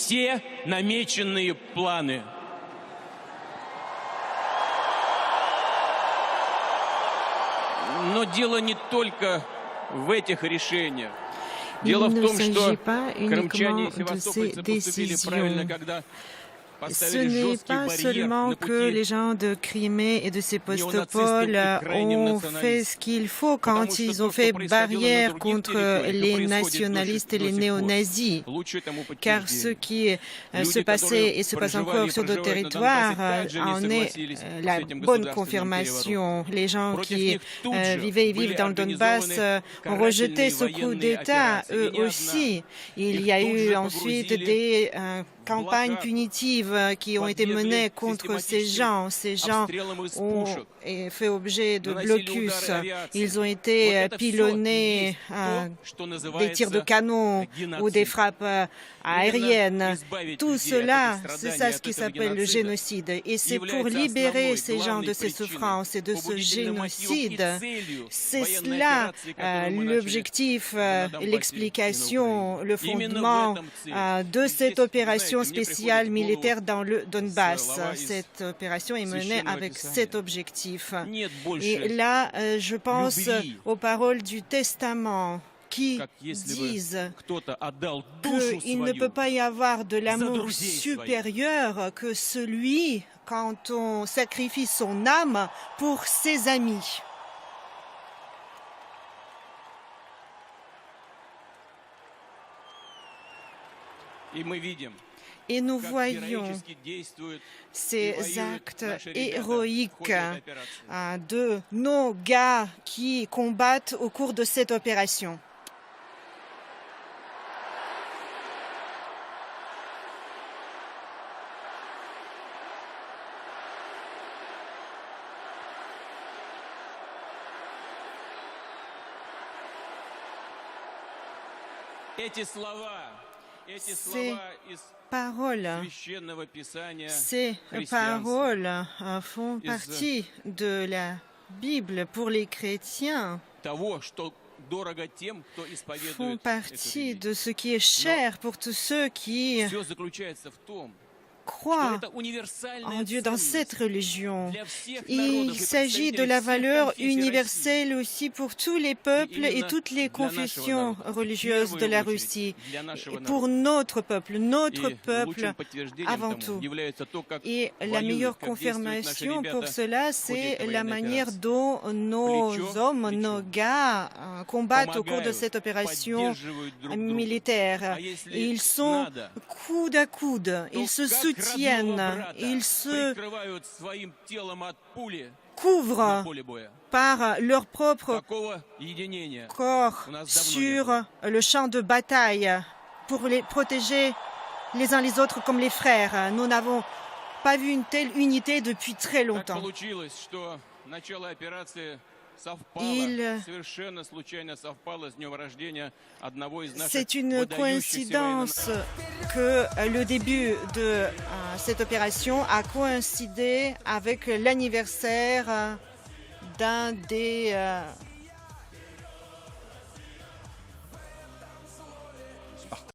все намеченные планы. Но дело не только в этих решениях. Дело в том, что крымчане и севастопольцы поступили правильно, когда Ce n'est pas seulement que les gens de Crimée et de Sébastopol ont fait ce qu'il faut quand ils ont fait barrière contre les nationalistes et les néo-nazis, car ce qui se passait et se passe encore sur d'autres territoires en est la bonne confirmation. Les gens qui vivaient et vivent dans le Donbass ont rejeté ce coup d'État, eux aussi. Il y a eu ensuite des campagnes punitives qui ont été menées contre ces gens. Ces gens ont fait objet de blocus. Ils ont été pilonnés des tirs de canon ou des frappes aériennes. Tout cela, c'est ça ce qui s'appelle le génocide. Et c'est pour libérer ces gens de ces souffrances et de ce génocide. C'est cela l'objectif, l'explication, le fondement de cette opération spéciale militaire dans le Donbass. Cette opération est menée avec cet objectif. Et là, je pense aux paroles du Testament qui disent qu'il ne peut pas y avoir de l'amour supérieur que celui quand on sacrifie son âme pour ses amis. Et nous voyons ces actes héroïques de nos gars qui combattent au cours de cette opération. Ces paroles font partie de la Bible pour les chrétiens, font partie de ce qui est cher pour tous ceux qui croient en Dieu dans cette religion. Il s'agit de la valeur universelle aussi pour tous les peuples et toutes les confessions religieuses de la Russie, et pour notre peuple avant tout. Et la meilleure confirmation pour cela, c'est la manière dont nos hommes, nos gars combattent au cours de cette opération militaire. Ils sont coude à coude, ils se soutiennent, ils se couvrent par leur propre corps sur le champ de bataille pour les protéger les uns les autres comme les frères. Nous n'avons pas vu une telle unité depuis très longtemps. C'est une coïncidence que le début de cette opération a coïncidé avec l'anniversaire d'un des